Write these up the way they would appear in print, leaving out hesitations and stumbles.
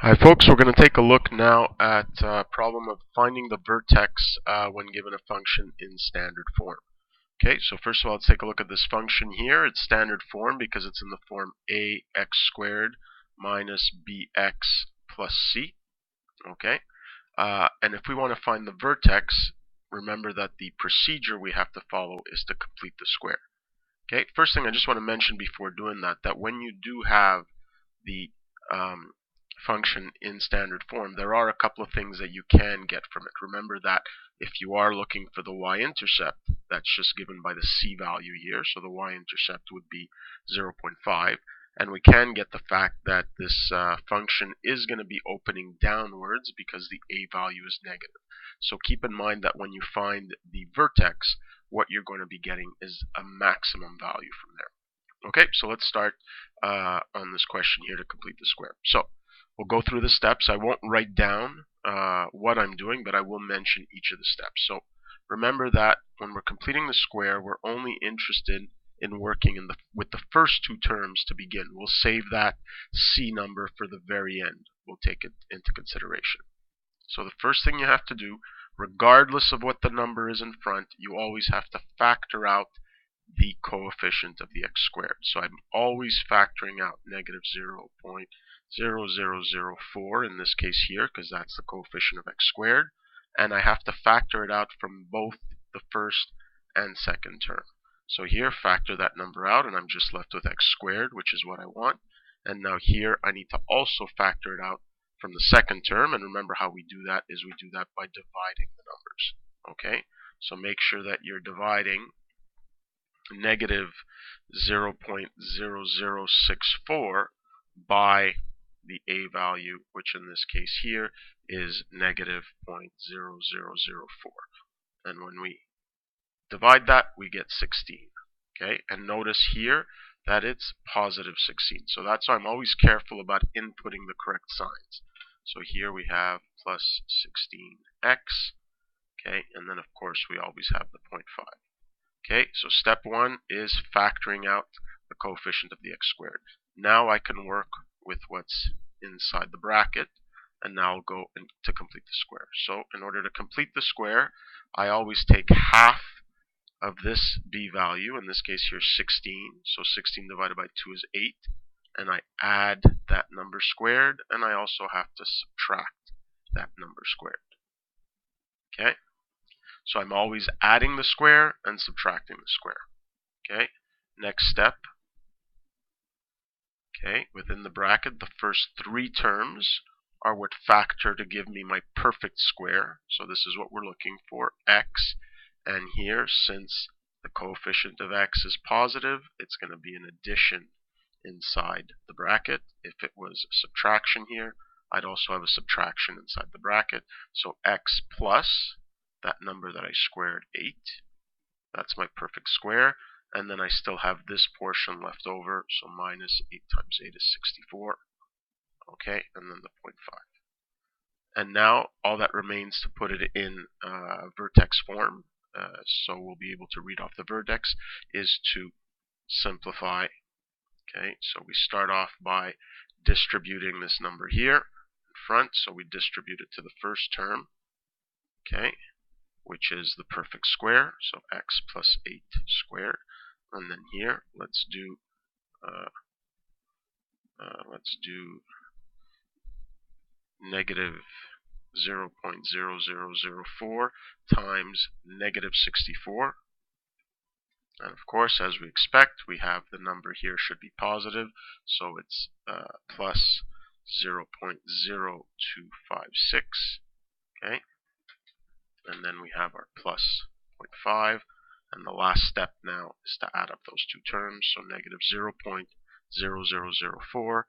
Hi folks, we're going to take a look now at problem of finding the vertex when given a function in standard form. Okay, so first of all, let's take a look at this function here. It's standard form because it's in the form ax squared minus bx plus c. Okay, and if we want to find the vertex, remember that the procedure we have to follow is to complete the square. Okay, first thing I just want to mention before doing that when you do have the function in standard form, there are a couple of things that you can get from it. Remember that if you are looking for the y-intercept, that's just given by the c value here, so the y-intercept would be 0.5, and we can get the fact that this function is going to be opening downwards because the a value is negative. So keep in mind that when you find the vertex, what you're going to be getting is a maximum value from there. Okay, so let's start on this question here to complete the square. So we'll go through the steps. I won't write down what I'm doing, but I will mention each of the steps. So remember that when we're completing the square, we're only interested in working with the first two terms to begin. We'll save that c number for the very end. We'll take it into consideration. So the first thing you have to do, regardless of what the number is in front, you always have to factor out the coefficient of the x squared. So I'm always factoring out negative 0.0004 in this case here, because that's the coefficient of x squared, and I have to factor it out from both the first and second term. So here, factor that number out, and I'm just left with x squared, which is what I want. And now here, I need to also factor it out from the second term, and remember how we do that is we do that by dividing the numbers. Okay, so make sure that you're dividing negative 0.0064 by the a value, which in this case here is negative 0.0004. And when we divide that, we get 16. Okay, and notice here that it's positive 16. So that's why I'm always careful about inputting the correct signs. So here we have plus 16x. Okay, and then of course we always have the 0.5. Okay, so step one is factoring out the coefficient of the x squared. Now I can work with what's inside the bracket, and now I'll go to complete the square. So in order to complete the square, I always take half of this b value, in this case here 16, so 16 divided by 2 is 8, and I add that number squared, and I also have to subtract that number squared. Okay? So I'm always adding the square and subtracting the square. Okay, next step. Okay, within the bracket, the first three terms are what factor to give me my perfect square. So this is what we're looking for, x. And here, since the coefficient of x is positive, it's going to be an addition inside the bracket. If it was a subtraction here, I'd also have a subtraction inside the bracket. So x plus that number that I squared, 8. That's my perfect square. And then I still have this portion left over, so minus 8 times 8 is 64. Okay, and then the 0.5. And now all that remains to put it in vertex form, so we'll be able to read off the vertex, is to simplify. Okay, so we start off by distributing this number here in front, so we distribute it to the first term. Okay, which is the perfect square, so x plus 8 squared. And then here, let's do negative 0.0004 times negative 64. And of course, as we expect, we have the number here should be positive, so it's plus 0.0256. Okay, and then we have our plus 0.5. And the last step now is to add up those two terms, so negative 0.0004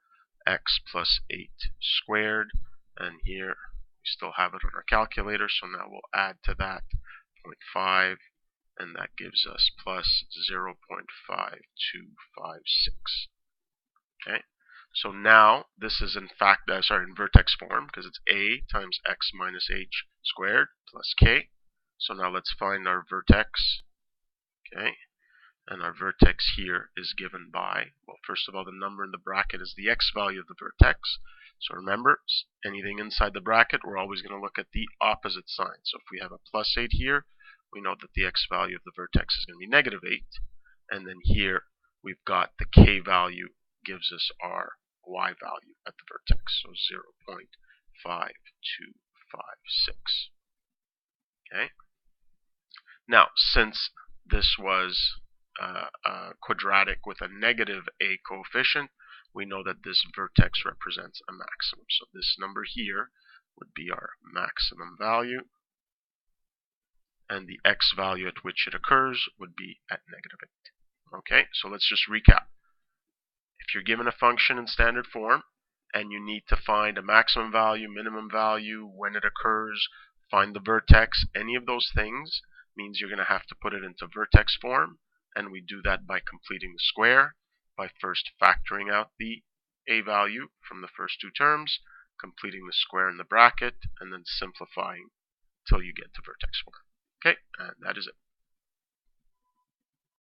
x plus 8 squared, and here we still have it on our calculator, so now we'll add to that 0.5, and that gives us plus 0.5256. Okay, so now this is in fact, in vertex form, because it's a times x minus h squared plus k. So now let's find our vertex. Okay, And our vertex here is given by, well, first of all, the number in the bracket is the x value of the vertex. So remember, anything inside the bracket, we're always going to look at the opposite sign. So if we have a plus 8 here, we know that the x value of the vertex is going to be negative 8. And then here, we've got the k value gives us our y value at the vertex. So 0.5256. Okay. Now, since this was a quadratic with a negative a coefficient, we know that this vertex represents a maximum. So this number here would be our maximum value, and the x value at which it occurs would be at negative 8. Okay, so let's just recap. If you're given a function in standard form, and you need to find a maximum value, minimum value, when it occurs, find the vertex, any of those things means you're going to have to put it into vertex form, and we do that by completing the square, by first factoring out the a value from the first two terms, completing the square in the bracket, and then simplifying till you get to vertex form. Okay, and that is it.